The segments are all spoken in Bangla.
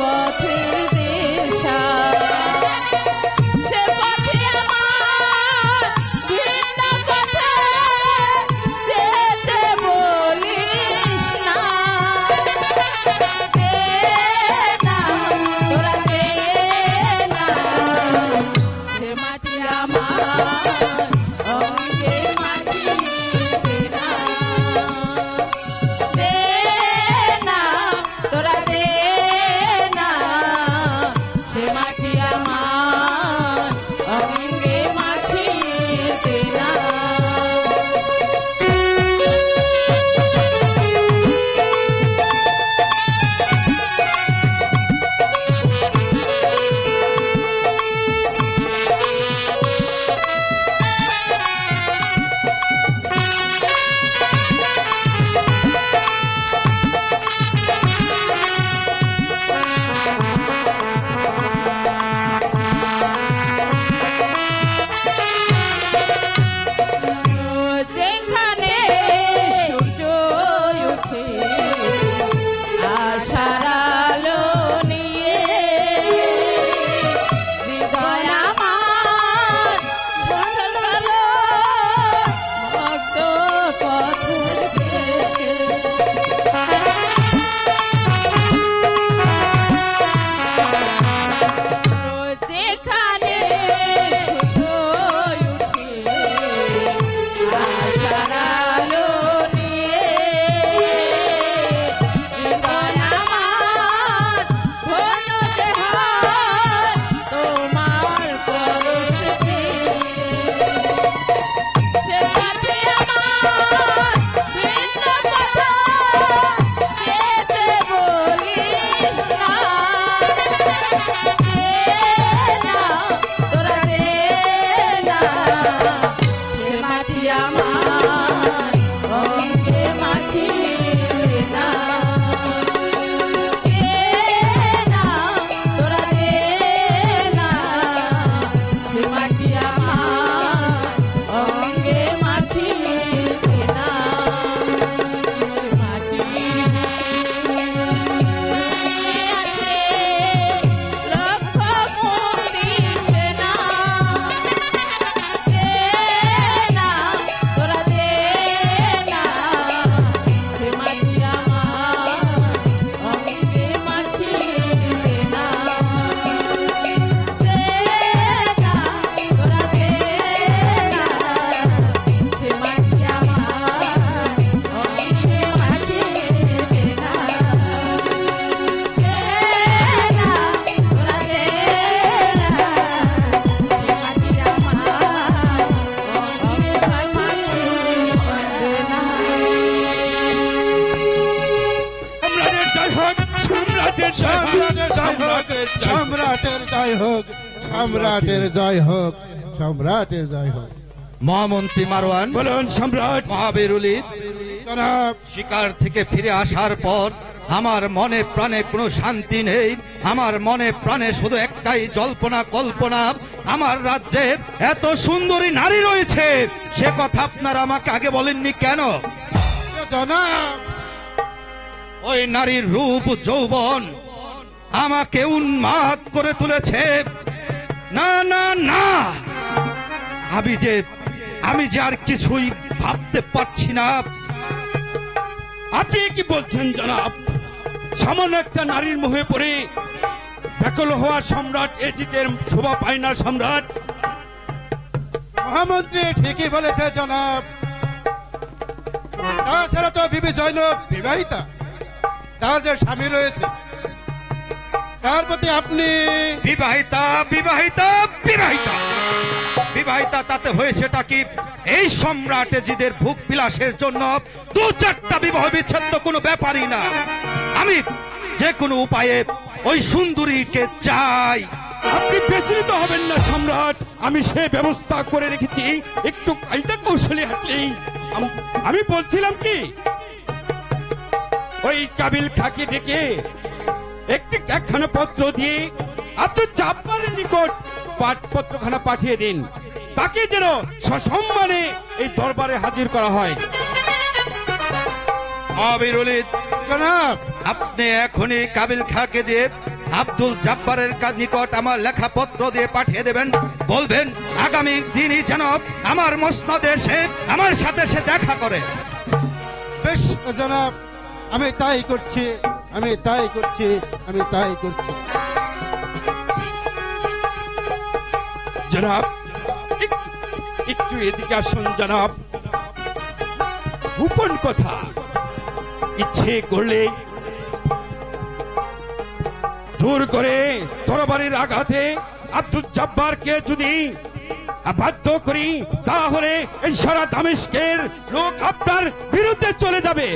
পথের দিশা সে পথে আমার ভিন্ন পথে যেতে বলিস না দে না তোরা দে না সে মাটি আমার অঙ্গে মাটিতে না দে না তোরা দে না সে মাটি আমার অঙ্গে মাটিতে না যেখানে সূর্য ওঠে আশার আলো নিয়ে হৃদয় আমার বদল হলো ভক্ত পথের দিকে যেখানে সূর্য ওঠে আশার আলো নিয়ে হৃদয় আমার ধন্য হয় তোমার পরশ পেয়ে সে পথে আমার ভিন্ন কথা যেতে বলিস না দে না তোরা দে না সে মাটি আমার অঙ্গে মাটিতে না দে না তোরা দে না সে মাটি আমার অঙ্গে মাটিতে না মাটি আছে লক্ষ মূর্তি সেনা দে না তোরা দে না সে মাটি আমার অঙ্গে মাটিতে না দে না তোরা দে না সে মাটি আমার অঙ্গে মাটিতে না সম্রাটের জয় হোক, সম্রাটের জয় হোক, সম্রাটের জয় হোক। মহামন্ত্রী মারওয়ান বলুন সম্রাট। মহাবীর উলিদ, জনাব শিকার থেকে ফিরে আসার পর আমার মনে প্রাণে কোনো শান্তি নেই। আমার মনে প্রাণে শুধু একটাই জল্পনা কল্পনা, আমার রাজ্যে এত সুন্দরী নারী রয়েছে, সে কথা আপনারা আমাকে আগে বলেননি কেন? জনাব ওই নারীর রূপ যৌবন আমাকে উন্মাদ করে তুলেছে। না না না, আমি যে আর কিছুই ভাবতে পারছি না। আপনি কি বলছেন জনাব? সামান্য একটা নারীর মোহে পড়ে ব্যাকুল হওয়া সম্রাট এজিদের শোভা পায় না সম্রাট। মহামন্ত্রী ঠিকই বলেছে জনাব। তাছাড়া তো বিবি জয়নব বিবাহিতা, তার যে স্বামী রয়েছে তার প্রতি আপনি বিবাহিতা বিবাহিতা বিবাহিতা বিবাহিতা, তাতে হয়েছেটা কি? এই সম্রাট এজিদের ভোগ বিলাসের জন্য দু চারটা বিবাহ বিচ্ছেদ কোনো ব্যাপারই না। আমি যে কোনো উপায়ে ওই সুন্দরীকে চাই। আপনি বিচলিত হবেন না সম্রাট, আমি সে ব্যবস্থা করে রেখেছি। একটু কায়দা কৌশলে হাঁটলেই আমি বলছিলাম কি, ওই কাবিল খাকে ডেকে একখানা পত্র দিয়ে আপনি চাপ্পারের নিকট পাঠপত্রখানা পাঠিয়ে দিন, তাকে যেন সসম্মানে এই দরবারে হাজির করা হয়। আবির উলিদ জনাব, আপনি এখনই কাবিল খাকে দিয়ে আব্দুল জব্বারের নিকট আমার লেখা পত্র দিয়ে পাঠিয়ে দেবেন, বলবেন আগামী দিনই যেন আমার মসনদে এসে আমার সাথে সে দেখা করে। বেশ জনাব, আমি তাই করছি, আমি তাই করছি, আমি তাই করছি। জনাব একটু এদিকে আসুন জনাব। গোপন কথা, ইচ্ছে করলে জোর করে তরবারির আঘাতে আব্দুল জব্বারকে যদি বাধ্য করি, তাহলে এই সারা দামেস্কের লোক আপনার বিরুদ্ধে চলে যাবে।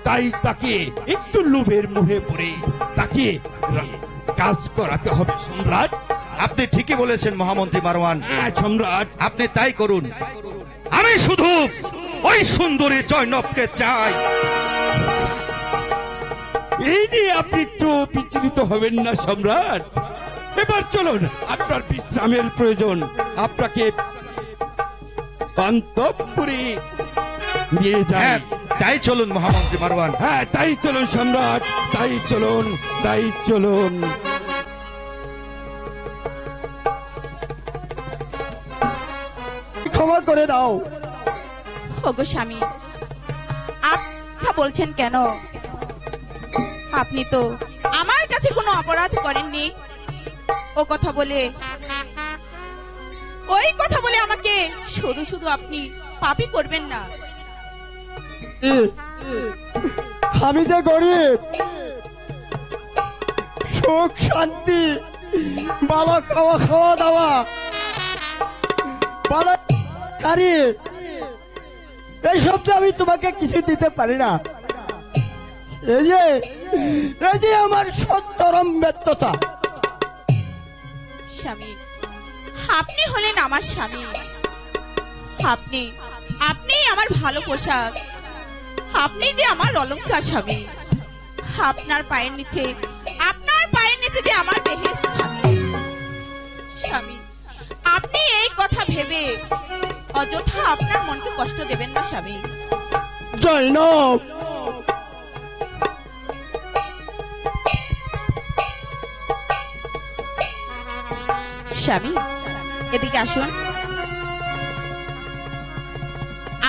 তাই তাকে একটু লোভের মুহে পড়ে তাকে কাজ করাতে হবে সম্রাট। আপনি ঠিকই বলেছেন মহামন্ত্রী মারওয়ান, হ্যাঁ সম্রাট, আপনি তাই করুন। আমি শুধু ওই সুন্দরী জয়নবকে চাই। এই নিয়ে আপনি একটু বিচলিত হবেন না সম্রাট। এবার চলুন, আপনার বিশ্রামের প্রয়োজন, আপনাকে অন্তঃপুরে নিয়ে যাই। হ্যাঁ, তাই চলুন মহামন্ত্রী মারওয়ান। হ্যাঁ তাই চলুন সম্রাট, তাই চলুন, তাই চলুন। ক্ষমা করে দাও। ওগো স্বামী, আপনি বলছেন কেন? আপনি তো আমার কাছে কোনো অপরাধ করেননি। ওই কথা বলে আমাকে শুধু শুধু আপনি পাপী করবেন না। আমি যে গরিব, সুখ শান্তি, ভালো খাওয়া খাওয়া দাওয়া, ভালো গাড়ি, এইসব যে আমি তোমাকে কিছু দিতে পারি না। এই যে আমার সত্যরম ব্যর্থতা। স্বামী, আপনি হলেন আমার স্বামী। আপনি আমার ভালো পোশাক, আপনি যে আমার অলংকার স্বামী। আপনার পায়ের নিচে যে আমার বেহেশত স্বামী। আপনি এই কথা ভেবে অযথা আপনার মনকে কষ্ট দেবেন না স্বামী। জয়নব, স্বামী এদিকে আসুন।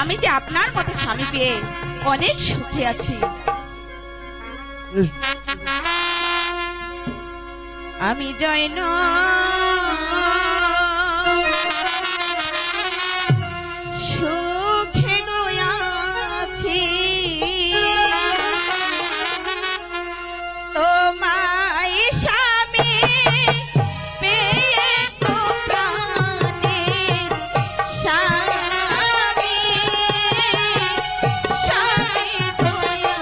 আমি যে আপনার মতো স্বামী পেয়ে অনেক সুখে আছি। আমি সুখে গয়াছি তোমায় স্বামী পেয়ে, তো প্রাণে স্বামী দয়া।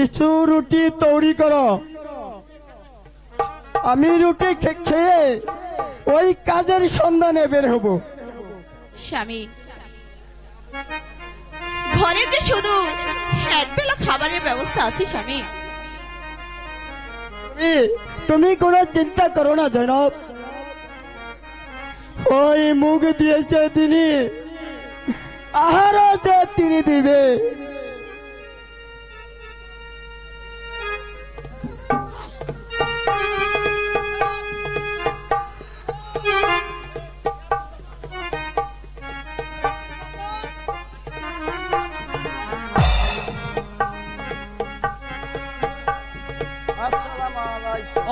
কিছু রুটি তৈরি করো। আমি রুটি খেয়ে ওই কাজের সন্ধানে বের হব। স্বামী, ঘরে যে শুধু একবেলা খাবারের ব্যবস্থা আছে স্বামী। তুমি কোনো চিন্তা করো না জনাব, ওই মুখ দিয়েছে তিনি, আহারও যে তিনি দিবে।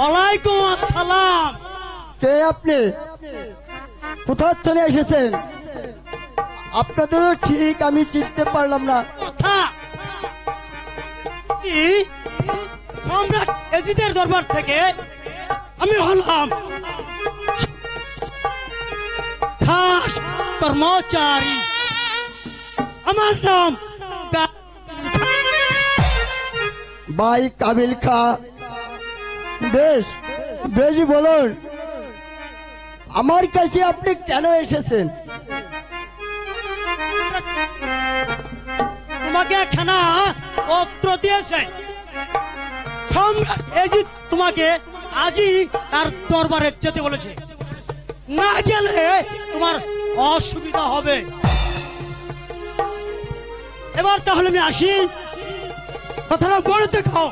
ওয়ালাইকুম আসসালাম। কে আপনি? কোথা চলে এসেছেন? আপনাদেরও ঠিক আমি চিনতে পারলাম না। কথা কি? সম্রাট এজিদের দরবার থেকে আমি হলাম খাস কর্মচারী। আমার নাম ভাই কাবিল খা। বেশ বেশ, বলুন আমার কাছে আপনি কেন এসেছেন? তোমাকে একখানা পত্র দিয়েছে। সম্রাট এজিদ তোমাকে আজই তার দরবারে যেতে বলেছে, না গেলে তোমার অসুবিধা হবে। এবার তাহলে আমি আসি, কথাটা মনে দেখো।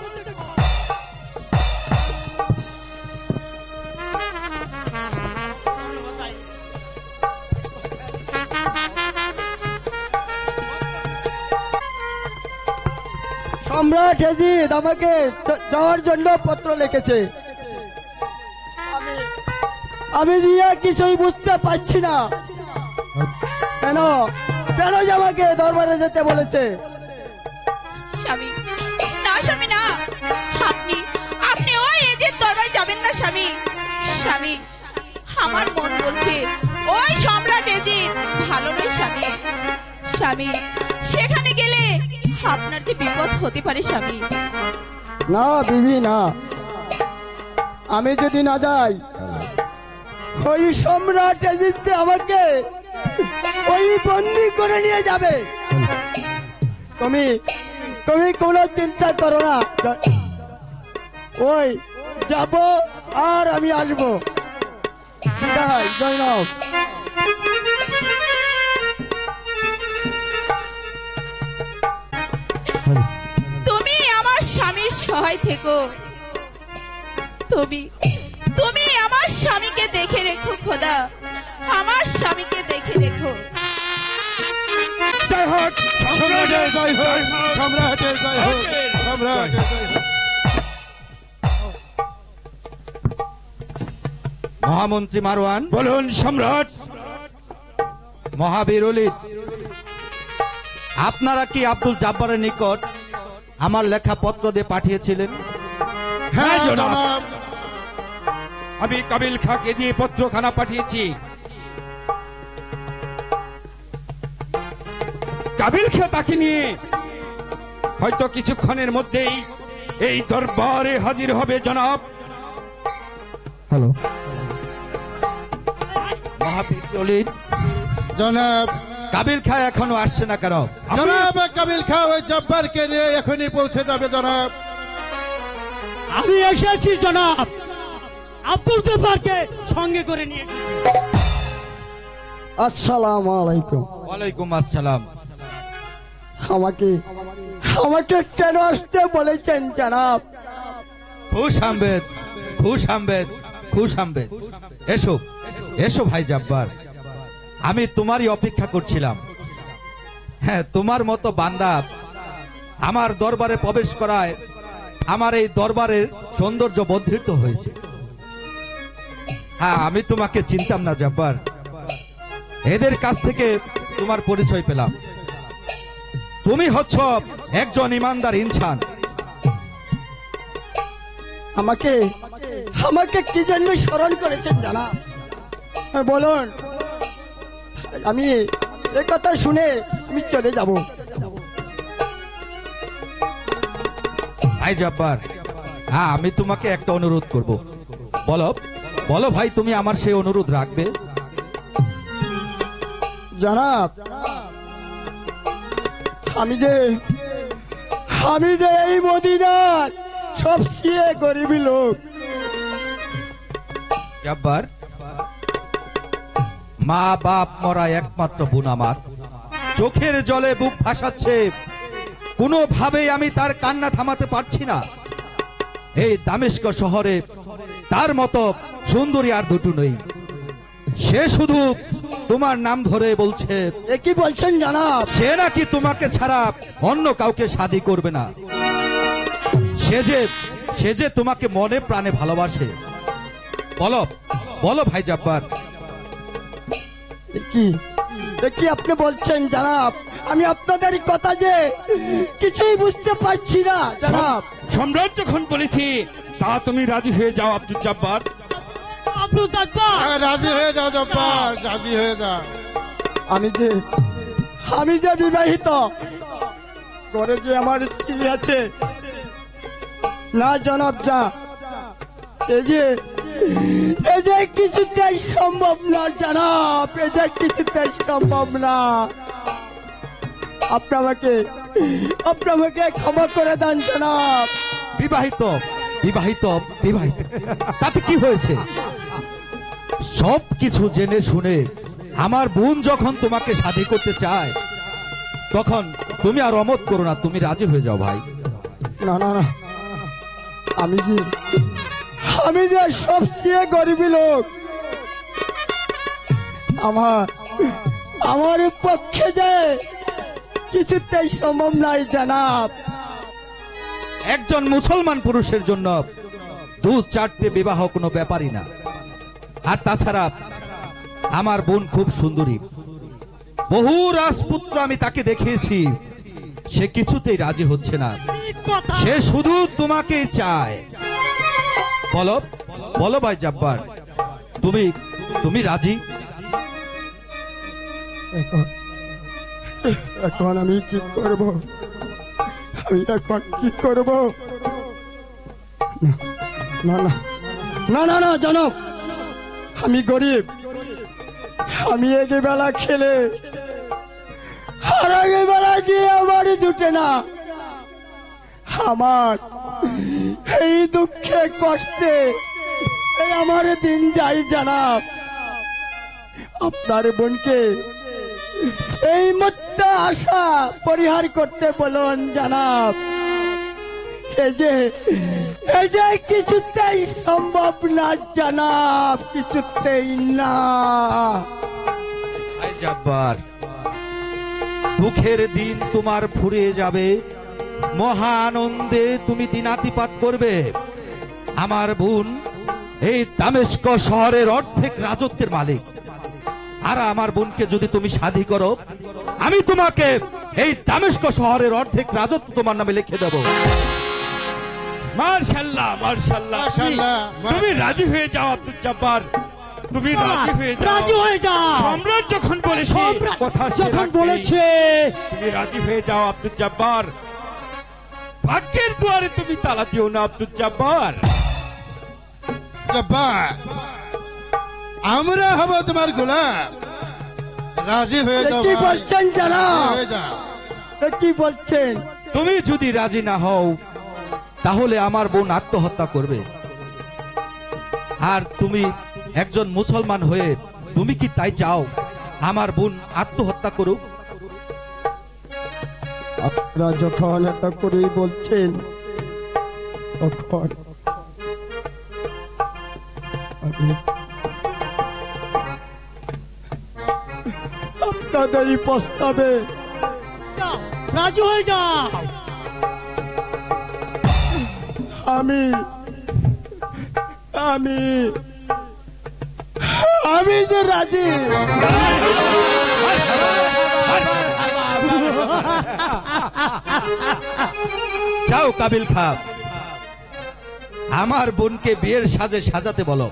সম্রাট এজিদ আমাকে যাওয়ার জন্য পত্র লিখেছে। আমি যে কিছুই বুঝতে পারছি না, কেন কেন যে আমাকে দরবারে যেতে বলেছে। স্বামী না, স্বামী না, আপনি আপনি ওই এজিদ দরবারে যাবেন না স্বামী। স্বামী, আমার মন বলছে ওই সম্রাট এজিদ ভালো নয় স্বামী। স্বামী, সেখানে গেলে আপনার যে বিপদ হতে পারে স্বামী। না বিবি না, আমি যদি না যাই ওই সম্রাট এজিদ আমাকে ওই বন্দি করে নিয়ে যাবে। তুমি তুমি কোনো চিন্তা করো না, ওই যাব আর আমি আসবো। বিদায় জয়নব। তুমি আমার স্বামীর সহায় থেকো। তুমি তুমি আমার স্বামীকে দেখে রেখো খোদা, আমার স্বামীকে দেখে রেখো। জয় হোক সম্রাটের জয় হোক, সম্রাটের জয় হোক, সম্রাটের জয় হোক। মহামন্ত্রী মারওয়ান, বলুন সম্রাট। মহাবীর অলিদ, আপনারা কি আব্দুল জাব্বারের নিকট আমার লেখা পত্র দিয়ে পাঠিয়েছিলেন? হ্যাঁ জনাব। জনাব। আমি কাবিল খাকে দিয়ে পত্রখানা পাঠিয়েছি। কাবিল খা তাকে নিয়ে হয়তো কিছুক্ষণের মধ্যেই এই দরবারে হাজির হবে জনাব। হ্যালো মহাবীর অলিদ, জনাব কাবিল খা এখনো আসছে না কেন? জনাব কাবিল খা ওই জব্বারকে নিয়ে এখনই পৌঁছে যাবে জনাব। আমি এসেছি জনাব, আব্দুল জব্বারকে সঙ্গে করে নিয়ে এসেছি। আসসালামু আলাইকুম। ওয়ালাইকুম আসসালাম। আমাকে আমাকে কেন আসতে বলেছেন জনাব? খুশ আহমেদ, খুশ আহমেদ, খুশ আহমেদ, এসো এসো ভাই জাব্বার, আমি তোমারই অপেক্ষা করছিলাম। হ্যাঁ, তোমার মতো বান্দা আমার দরবারে প্রবেশ করায় আমার এই দরবারের সৌন্দর্য বর্ধিত হয়েছে। হ্যাঁ, আমি তোমাকে চিনতাম না জাব্বার, এদের কাছ থেকে তোমার পরিচয় পেলাম। তুমি হচ্ছ একজন ইমানদার ইনসান। আমাকে আমাকে কি জন্য স্মরণ করেছেন জানা? বলুন, আমি এ কথা শুনে আমি চলে যাব। ভাই জব্বার, হ্যাঁ আমি তোমাকে একটা অনুরোধ করব। বলো বলো ভাই, তুমি আমার সেই অনুরোধ রাখবে? জনাব, আমি যে এই মদিনার সবচেয়ে গরিবী লোক। জব্বার, মা বাপ মরা একমাত্র বোন আমার চোখের জলে বুক ভাসাচ্ছে, কোনোভাবেই আমি তার কান্না থামাতে পারছি না। এই দামেস্ক শহরে তার মতো সুন্দরী আর দুটো নেই। সে শুধু তোমার নাম ধরে বলছে এ কি বলছেন জনাব? সে নাকি তোমাকে ছাড়া অন্য কাউকে শাদী করবে না। সে যে তোমাকে মনে প্রাণে ভালোবাসে। বলো বলো ভাই জব্বার। এ কি আপনি বলছেন জনাব? আমি আপনাদের কথা যে কিছুই বুঝতে পারছি না জনাব। সম্রাট যখন বলেছি তা তুমি রাজি হয়ে যাও আব্দুল জব্বার। আব্দুল জব্বার, রাজি হয়ে যাও জব্বার, রাজি হয়ে যাও। আমি যে বিবাহিত, ঘরে যে আমার স্ত্রী আছে। না জনাব, যা এই যে কিছুতেই সম্ভব না জনাব, এই যে কিছুতেই সম্ভব না। আপনাকে ক্ষমা করে দেন জনাব। বিবাহিত বিবাহিত বিবাহিত তাতে কি হয়েছে? সব কিছু জেনে শুনে আমার বোন যখন তোমাকে শাদী করতে চায়, তখন তুমি আর অমত করো না, তুমি রাজি হয়ে যাও ভাই। না না না, আমি যে সবচেয়ে গরিবী লোক। আমার পক্ষে যে কিছুতেই সম্ভব নাই জনাব। একজন মুসলমান পুরুষের জন্য 2-4টে বিবাহ কোনো ব্যাপারই না। আর তাছাড়া আমার বোন খুব সুন্দরী, বহু রাজপুত্র আমি তাকে দেখিয়েছি, সে কিছুতেই রাজি হচ্ছে না। সে শুধু তোমাকেই চায়। বলো বলো ভাই জব্বার, তুমি রাজি? এখন আমি কি করব? না না না না না জনাব, আমি গরিব। আমি এগে বেলা খেলে আর আগে বেলা যে আমার জুটে না। আমার এই দুঃখে কষ্টে আমার দিন যাই জনাব। আপনার বোনকে এই মত্ত আশা পরিহার করতে বলুন জনাব। এই যে কিছুতেই সম্ভব না জনাব, কিছুতেই না। ভাই জব্বার, দুঃখের দিন তোমার ফুরিয়ে যাবে, মহা আনন্দে তুমি দিনাতিপাত করবে। আমার বোন এই দামেস্ক শহরের অর্ধেক রাজত্বের মালিক, আর আমার বোনকে যদি তুমি শাদী করো, আমি তোমাকে এই দামেস্ক শহরের অর্ধেক রাজত্ব তোমার নামে লিখে দেব। মার্শাল্লাহ মার্শাল্লাহ, মাশাআল্লাহ। তুমি রাজি হয়ে যাও আব্দুল জব্বার, তুমি রাজি হয়ে যাও। রাজি হয়ে যাও। সম্রাট যখন বলেছে, সম্রাট কথা সে যখন রাখবে। বলেছে, তুমি রাজি হয়ে যাও আব্দুল জব্বার। ভাগ্যের দুয়ারে তুমি তালা দিও না আব্দুল জব্বার। জব্বার, আমরা হব তোমার গোলাম। রাজি হয়ে এ যাও কি ভাই, বলছেন জনাব? রাজি হয়ে যাও। এ কি বলছেন? তুমি যদি রাজি না হও, তাহলে আমার বোন আত্মহত্যা করবে। আর তুমি একজন মুসলমান হয়ে তুমি কি তাই চাও আমার বোন আত্মহত্যা করুক? আপনারা যখন এত করেই বলছেন, তখন আপনাদের এই প্রস্তাবে রাজি হয়ে যাও। আমি আমি আমি যে রাজি। যাও কাবিল খা, আমার বোনকে বিয়ের সাজে সাজাতে বলো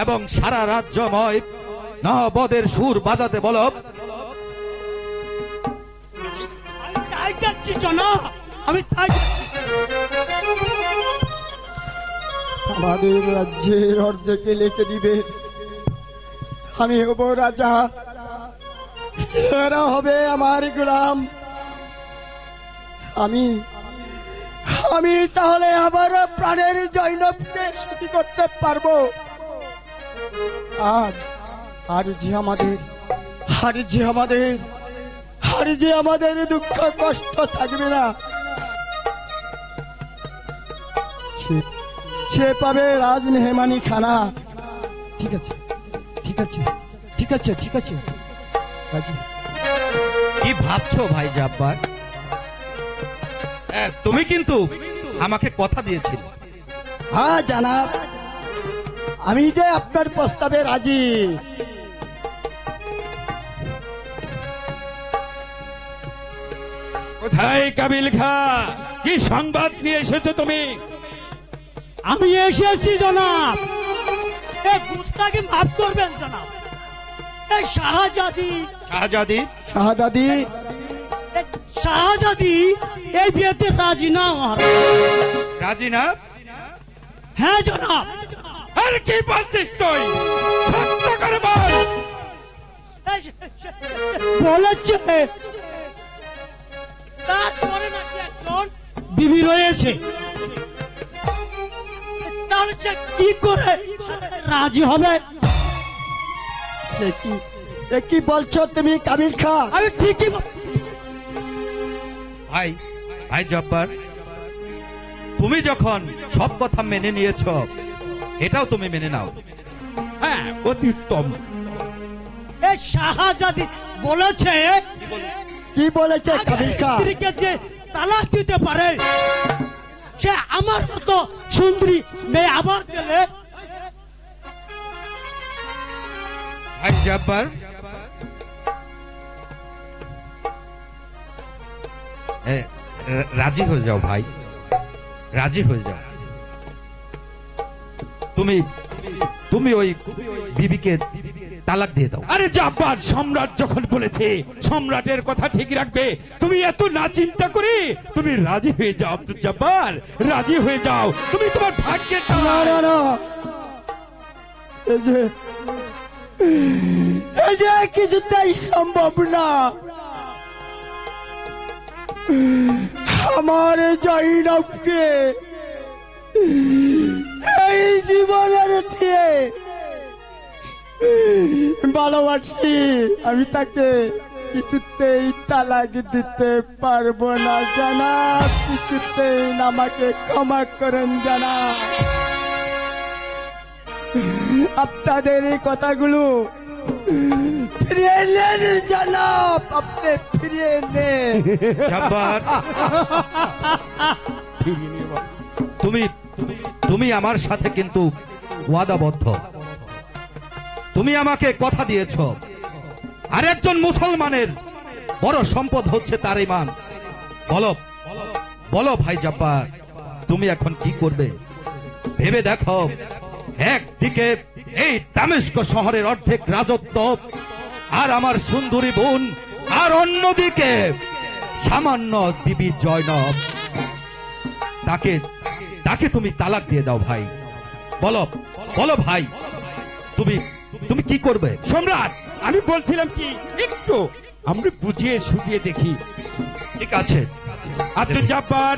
এবং সারা রাজ্যময় নহবদের সুর বাজাতে বলো। তাই যাচ্ছি জনাব। আমি তাই আমাদের রাজ্যের অর্ধেকে লিখে দিবে আমি হব রাজা, এরা হবে আমার গোলাম। আমি তাহলে আমার প্রাণের জৈনবকে সুখী করতে পারবো। আর যে আমাদের দুঃখ কষ্ট থাকবে না, সে পাবে রাজ মেহমানি খানা। ঠিক আছে, ঠিক আছে, ঠিক আছে, ঠিক আছে রাজি। কি ভাবছো ভাই জব্বার? তুমি কিন্তু আমাকে কথা দিয়েছিলে। হ্যাঁ জানাব, আমি যে আপনার প্রস্তাবে রাজি। কোথায় কাবিল খা? কি সংবাদ নিয়ে এসেছো তুমি? আমি এসেছি জনাব। এই গুস্তাকে মাফ করবেন জনাব। এই শাহজাদি এই বিয়েতে রাজি না মহারাজ। রাজি না? হ্যাঁ জনাব। আর কি বলছিস তুই? সত্য করে বল। বলেছে তারপরে নাকি একজন বিবি রয়েছে, তাহলে সে কি করে রাজি হবে? কি বলছো তুমি কাবিল খা? আমি ঠিকই ভাই জব্বার, তুমি যখন সব কথা মেনে নিয়েছো, এটাও তুমি মেনে নাও। হ্যাঁ, অতি উত্তম। এই শাহজাদি বলেছে, কি বলেছে কাবিল খা? স্ত্রীকে যে তালাক দিতে পারে, সে আমার মতো সুন্দরী মেয়ে আবার গেলে। ভাই জব্বার, রাজি হয়ে যাও ভাই, রাজি হয়ে যাও। তুমি ওই বিবিকে তালাক দিয়ে দাও। আরে জব্বার, সম্রাট যখন বলেছে সম্রাটের কথা ঠিক রাখবে, তুমি এত না চিন্তা করে তুমি রাজি হয়ে যাও আব্দুল জব্বার, রাজি হয়ে যাও। তুমি তোমার ভাগ্যের না না না, এই যে কিছুতেই সম্ভব না। আমার জৈনবকে এই জীবনের দিয়ে ভালোবাসি, আমি তাকে কিছুতেই তালাক দিতে পারবো না জানাব, কিছুতেই আমাকে ক্ষমা করেন জানাব। আপনাদের এই কথাগুলো ফিরিয়ে নেন জানাব, আপনি ফিরিয়ে নেন। জব্বার, তুমি আমার সাথে কিন্তু ওয়াদাবদ্ধ। তুমি আমাকে কথা দিয়েছো, আর একজন মুসলমানের বড় সম্পদ হচ্ছে তার ঈমান। বলো ভাই জব্বার, তুমি এখন কি করবে ভেবে দেখো। একদিকে এই দামেস্ক শহরের অর্ধেক রাজত্ব আর আমার সুন্দরী বোন, আর অন্যদিকে সামান্য বিবি জয়নব। তাকে তুমি তালাক দিয়ে দাও ভাই। বলো ভাই, তুমি কি করবে? সম্রাট, আমি বলছিলাম কি, একটু আমরা বুঝিয়ে সুঝিয়ে দেখি। ঠিক আছে আব্দুল জব্বার,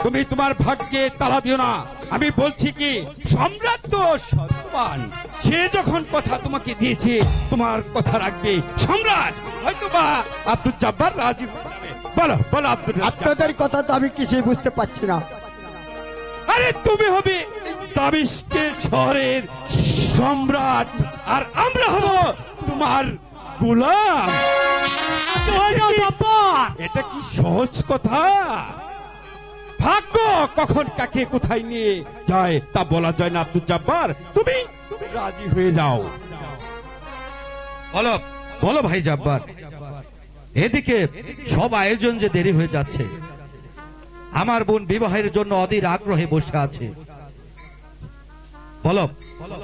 তুমি তোমার ভাগ্যে তালা দিও না। আমি বলছি কি, সম্রাট তো সত্যবান, সে যখন কথা তোমাকে দিয়েছে তোমার কথা রাখবে। সম্রাট হয়তো বা আব্দুল জব্বার রাজি হয়ে যাবে। বলো আব্দুল। আপনাদের কথা তো আমি কিছুই বুঝতে পারছি না। আরে তুমি হবে দামেস্কের শহরের সম্রাট, আর আমরা হব তোমার গোলাম। এটা কি সহজ কথা? ভাগ্য কখন কাকে কোথায় নিয়ে যায় তা বলা যায় না আব্দুল জব্বার, তুমি রাজি হয়ে যাও। বলো ভাই জব্বার। এদিকে সব আয়োজন যে দেরি হয়ে যাচ্ছে, আমার বোন বিবাহের জন্য অধীর আগ্রহে বসে আছে।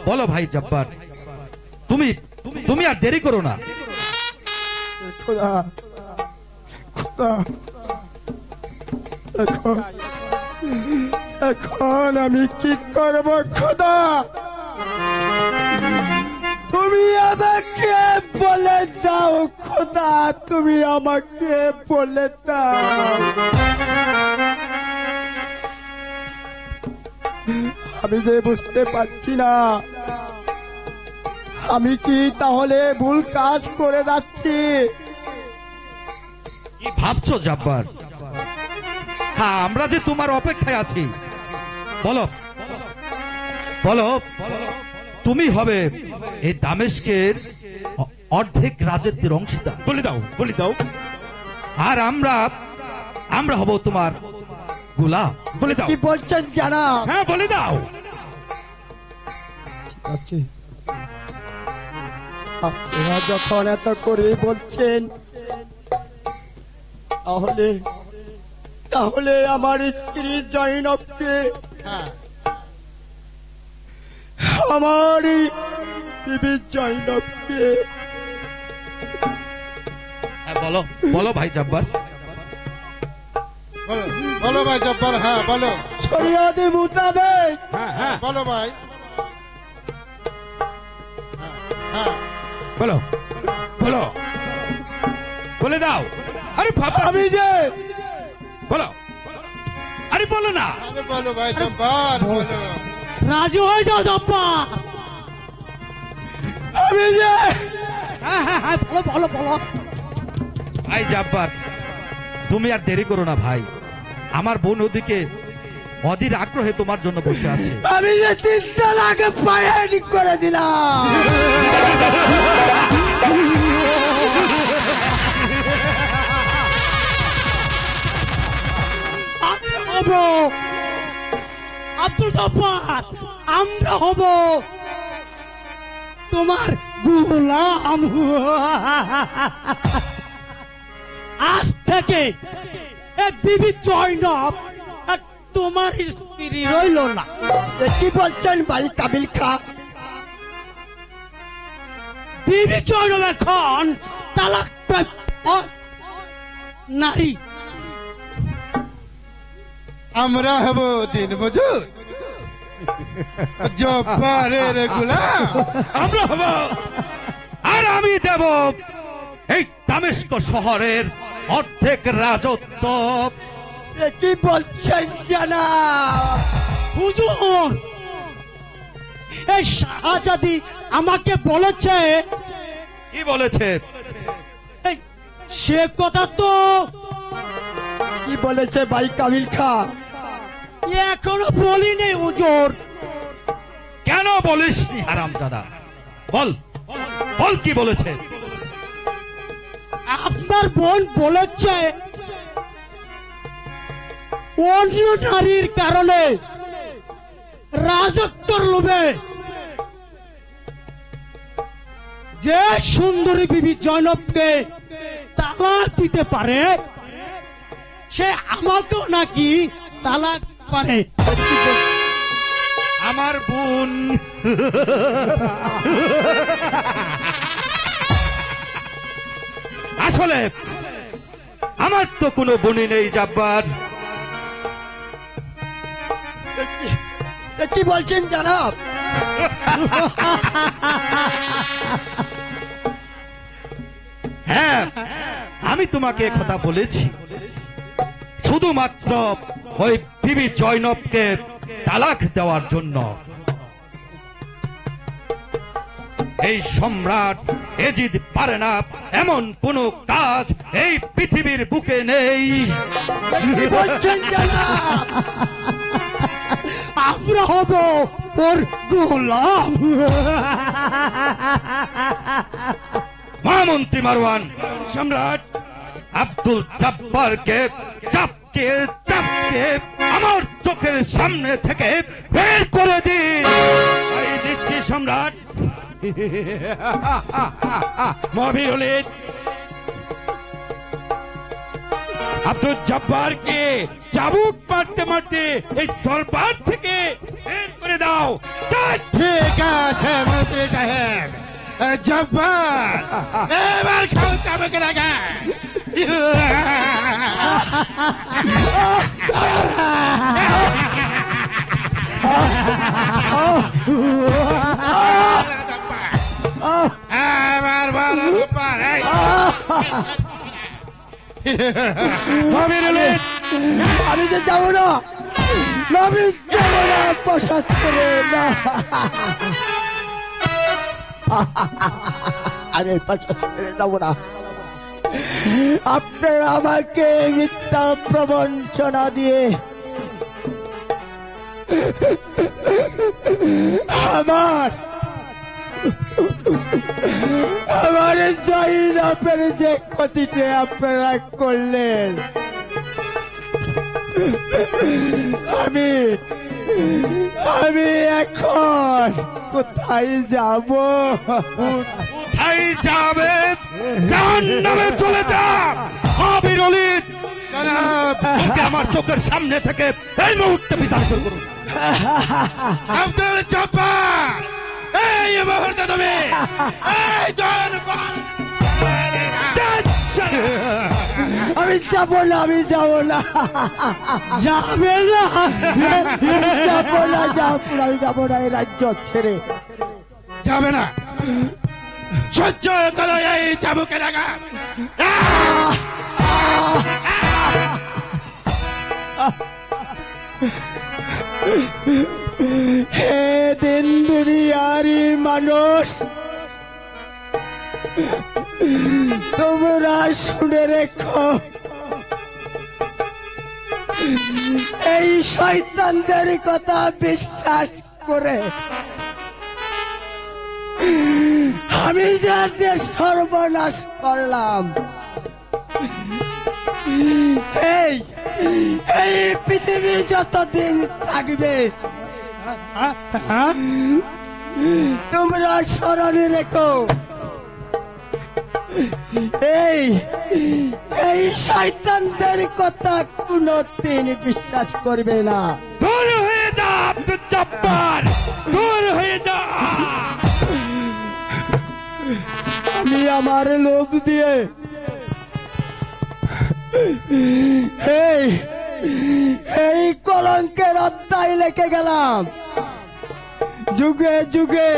বলো ভাই জব্বার, তুমি আর দেরি করো না। খোদা খোদা এখন এখন আমি কি করব খোদা? তুমি আমাকে বলে দাও খোদা, তুমি আমাকে বলে দাও। আমি যে বুঝতে পারছি না, আমি কি তাহলে ভুল কাজ করে যাচ্ছি? কি ভাবছো জব্বার? হ্যাঁ, আমরা যে তোমার অপেক্ষায় আছি। বলো বলো, তুমি হবে এই দামেস্কের অর্ধেক রাজত্বের অংশীদার। বলে দাও, বলে দাও। আর আমরা হব তোমার গোলাম। বলে দাও। কি বলছেন জানাব? হ্যাঁ, বলে দাও। আচ্ছা, আপনারা যখন এত করে বলছেন, তাহলে তাহলে আমার স্ত্রী জয়নবকে, হ্যাঁ, আমার বিবি জয়নবকে বলো বলো ভাই জব্বার। বলো বলো ভাই জব্বার, হ্যাঁ বলো। শরিয়তে মোতাবেক হ্যাঁ হ্যাঁ হ্যাঁ, বলো ভাই। হ্যাঁ, বলো বলো, বলে দাও। আরে বাবা, আমি যে বলো। আরে বলো না। আরে বলো ভাই জব্বার, বলো। রাজি হয়ে যাও জব্বার। আমি যে হ্যাঁ হ্যাঁ হ্যাঁ, বলো বলো বলো। ভাই জব্বার, তুমি আর দেরি করো না ভাই। আমার বোন ওদিকে অধীর আগ্রহে তোমার জন্য বসে আছে। আমি যে 3 সাল আগে পায়ানি করে দিলাম। আমরা হব আব্দুল জব্বার, আমরা হব তোমার গোলাম। আজ থেকে এ বিবি জয়নব আর তোমার স্ত্রী রইল না। কি বলছেন ভাই কাবিল খা? বিবি জয়নব এখন তালাক নারী। আমরা হব দিন মজুর, জব্বারের গোলাম। আমরা হব, আর আমি দেব এই দামেস্ক শহরের অর্ধেক রাজত্ব। কি বলছেন জানাব? হুজুর, এই শাহজাদি আমাকে বলেছে। কি বলেছে? এই, সে কথা তো কি বলেছে ভাই কাবিল খা? এখনো বলি নেই হুজুর। কেন বলিসনি হারামজাদা? বল বল, কি বলেছে? আপনার বোন বলেছে অন্য নারীর কারণে রাজত্বর লোভে যে সুন্দরী বিবি জয়নবকে তালাক দিতে পারে, সে আমাকেও নাকি তালাক পারে। আমার বোন আসলে আমার তো কোনো বোনই নেই জব্বার। কি বলছেন জানাব? হ্যাঁ, আমি তোমাকে কথা বলেছি শুধুমাত্র ওই বিবি জয়নবকে তালাক দেওয়ার জন্য। এই সম্রাট এজিদ পারে না এমন কোন কাজ এই পৃথিবীর বুকে নেই। কি বলছেন জানাব? আমরা হব ওর গোলাম। মহামন্ত্রী মারওয়ান, সম্রাট, আব্দুল জব্বারকে চাপকে চাপকে আমার চোখের সামনে থেকে বের করে দিন। এই দিচ্ছি সম্রাট। মহাবীর হলেন আব্দুল জব্বারকে চাবুক মারতে মারতে এই দরবার থেকে বের করে দাও। ঠিক আছে মন্ত্রী সাহেব। জব্বার, এবার খাও চাবুকের আগে। আমি তো যাবো না, আমি যাবো না, প্রসাদ করে না, আমি প্রসাদ করে যাবো না। আপনারা আমাকে মিথ্যা প্রবঞ্চনা দিয়ে আমার জয়নাথের যে ক্ষতিটি আপনারা করলেন, আমি এখন কোথায় যাব? কোথায় যাবে? জাহান্নামে চলে যা। বিরলিত ওকে আমার চোখের সামনে থেকে এই মুহূর্তে বিতাড়িত করুন। আব্দুল জব্বার, এই মুহূর্তে তুমি এই জয়নবান আমি যাব না, আমি যাব না, যাবে না। যাব না, আমি যাব না এই রাজ্য ছেড়ে। যাবে না, সহ্য করো এই চাবুকের আঘাত। হে দিন দুনিয়ারি মানুষ, তোমরা শুনে রেখো, এই শয়তানদের কথা বিশ্বাস করে আমি যাদের সর্বনাশ করলাম, এই পৃথিবী যতদিন থাকবে তোমরা স্মরণে রেখো, এই শয়তানদের কথা কোনদিন বিশ্বাস করবে না। দূর হয়ে যা আব্দুল জব্বার, দূর হয়ে যা। আমি আমার লোভ দিয়ে এই কলঙ্কের অধ্যায় লিখে গেলাম, যুগে যুগে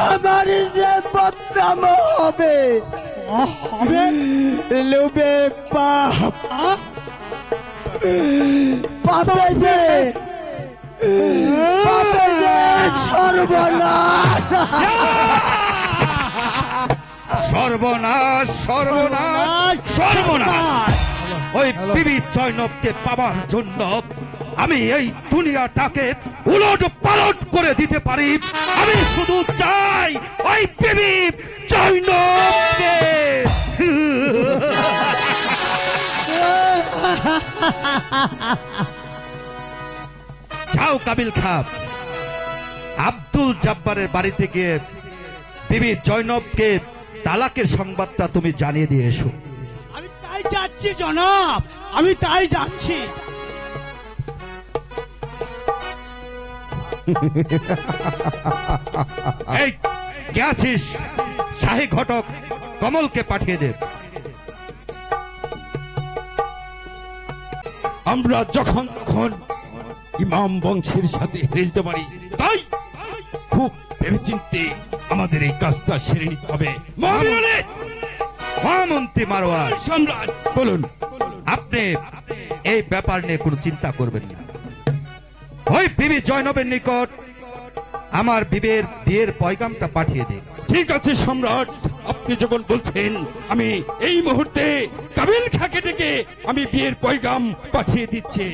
আমার যে বদনাম হবে, লোভে পাবে যে সর্বনাশ। সর্বনাশ, সর্বনাশ, সর্বনাশ। ওই বিবি জয়নবকে পাবার জন্য আমি এই দুনিয়াটাকে উলট পালট করে দিতে পারি। আমি শুধু চাই ওই বিবি জয়নবকে। যাও কাবিল খান, আব্দুল জব্বারের বাড়িতে গিয়ে বিবি জয়নবকে তালাকের সংবাদটা তুমি জানিয়ে দিয়ে এসো। আমি তাই যাচ্ছি জনাব, আমি তাই যাচ্ছি। এই কে আছিস? শাহী ঘটক কমলকে পাঠিয়ে দে। আমরা যখন তখন ইমাম বংশের সাথে হেরে যেতে পারি, তাই খুব ভেবেচিন্তে আমাদের এই কাজটা সেরে নিতে হবে। মহামন্ত্রী মারওয়ার, সম্রাট বলুন। আপনি এই ব্যাপার নিয়ে কোনো চিন্তা করবেন না। ওই বিবি জয়নবের নিকট আমার বিয়ের পয়গামটা পাঠিয়ে দিন। ঠিক আছে সম্রাট, আপনি যখন বলছেন, আমি এই মুহূর্তে কাবিল খাকে ডেকে আমি বিয়ের পয়গাম পাঠিয়ে দিচ্ছি।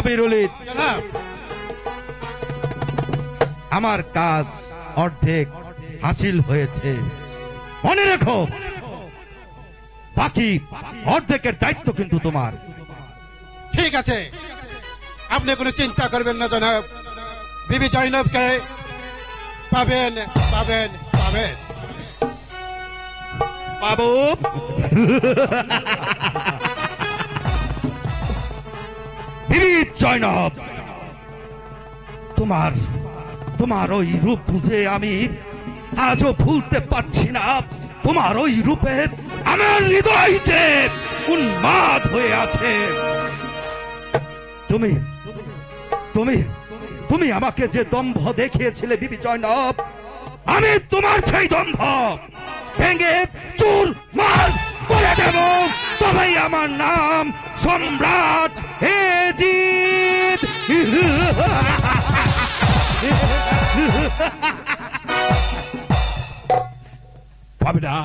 বিরলিত, জনাব, আমার কাজ অর্ধেক হাসিল হয়েছে। মনে রেখো, বাকি অর্ধেকের দায়িত্ব কিন্তু তোমার। ঠিক আছে, আপনি কোনো চিন্তা করবেন না জনাব। বিবি জয়নবকে পাবেন, পাবেন, পাবেন। বাবু, বিবি জয়নব, তোমার ওই রূপ বুঝে আমি আজও ভুলতে পারছি না। তোমার ওই রূপে আমার হৃদয় যে উন্মাদ হয়ে আছে। তুমি তুমি তুমি আমাকে যে দম্ভ দেখিয়েছিলে বিবি জয়নব, আমি তোমার সেই দম্ভ ভেঙে চুর মার করে দেব। সবাই আমার নাম সম্রাট এজিদ। পাবে না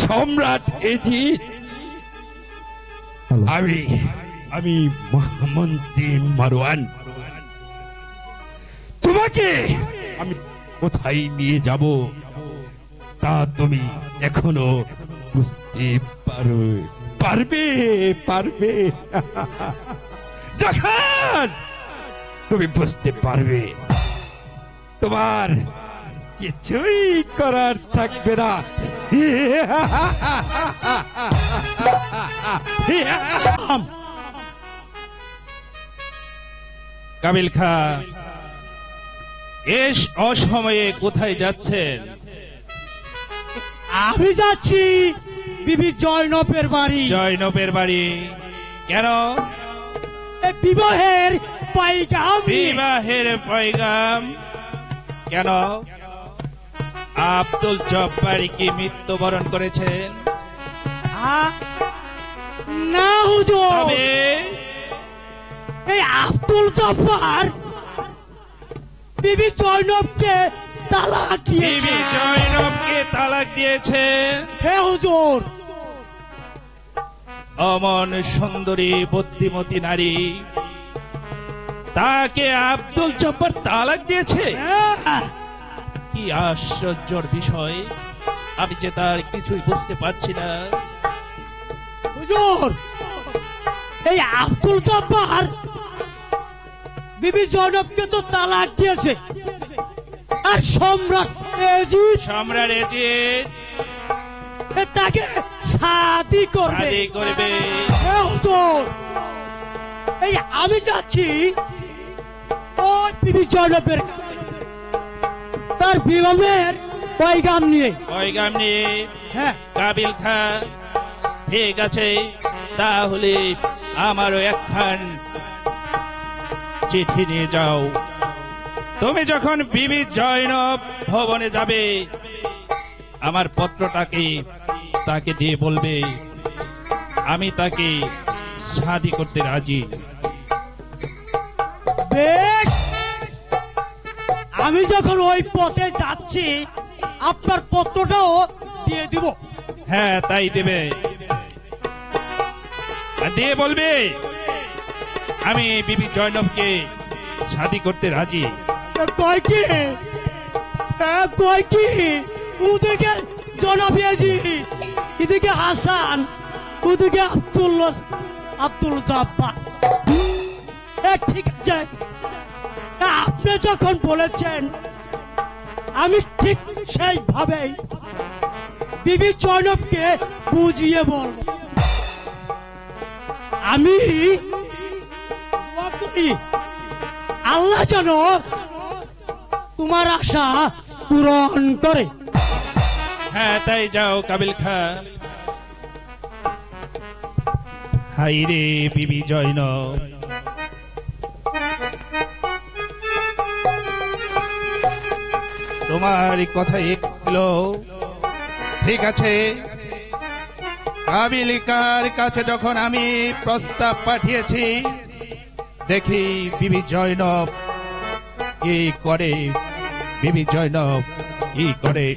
সম্রাট এজিদ। আমি মহামন্ত্রী মারওয়ান। তোমাকে আমি কোথায় নিয়ে যাব তা তুমি এখনো বুঝতে পারবে যখন তুমি বুঝতে পারবে তোমার কিছুই করার থাকবে না। কাবিল খা, এস অসময়ে কোথায় যাচ্ছেন? আমি যাচ্ছি বিবি জয়নবের বাড়ি। জয়নবের বাড়ি? কেন? এই বিবাহের পাইগাম নিয়ে। বিবাহের পয়গাম? কেন? আব্দুল জব্বার কি মৃত্যুবরণ করেছেন? না হুজুর, তবে এই আব্দুল জব্বার বিবি জয়নবকে তালাক দিয়েছে। বিবি জয়নবকে তালাক দিয়েছে? হে হুজুর, অমন সুন্দরী বুদ্ধিমতী নারী, তাকে আব্দুল জব্বার তালাক দিয়েছে? হ্যাঁ। কি আশ্চর্যের বিষয়, আমি যে তার কিছুই বুঝতে পারছি না। হুজুর, এই আব্দুল জব্বার বিবি জয়নবকে তো তালাক দিয়েছে, আর সম্রাট এজিদ সম্রাট এজিদ তাকে শাদি করবে। শাদি করবে? হে হুজুর, এই আমি যাচ্ছি ওই বিবি জয়নবের কাছে, তার বিবাহের পয়গাম নিয়ে। পয়গাম নিয়ে? হ্যাঁ। কাবিল খা, ঠিক আছে, তাহলে আমারও একখান চিঠি নিয়ে যাও। তুমি যখন বিবি জয়নব ভবনে যাবে, আমার পত্রটাকে তাকে দিয়ে বলবে আমি তাকে শাদি করতে রাজি। বেশ, আমি যখন ওই পথে যাচ্ছি আপনার পত্রটাও দিয়ে দিব। হ্যাঁ, তাই দেবে। আর দিয়ে বলবে আমি বিবি জয়নবকে শাদি করতে রাজি। কয় কি? কয় কি? ওদিকে জনাব এজিদ, এদিকে হাসান, ওদিকে আব্দুল জব্বার। ঠিক আছে, আপনি যখন বলেছেন আমি ঠিক সেইভাবেই বিবি জয়নবকে বুঝিয়ে বলব। আমি দোয়া করি আল্লাহ যেন তোমার আশা পূরণ করে। হ্যাঁ, তাই যাও কাবিল খা। হাই রে বিবি জয়নব, তোমার কথা একলো ঠিক আছে। কাবিলিকার কাছে যখন আমি প্রস্তাব পাঠিয়েছি, দেখি বিবি জয়নব কি করে। বিবি জয়নব কি করে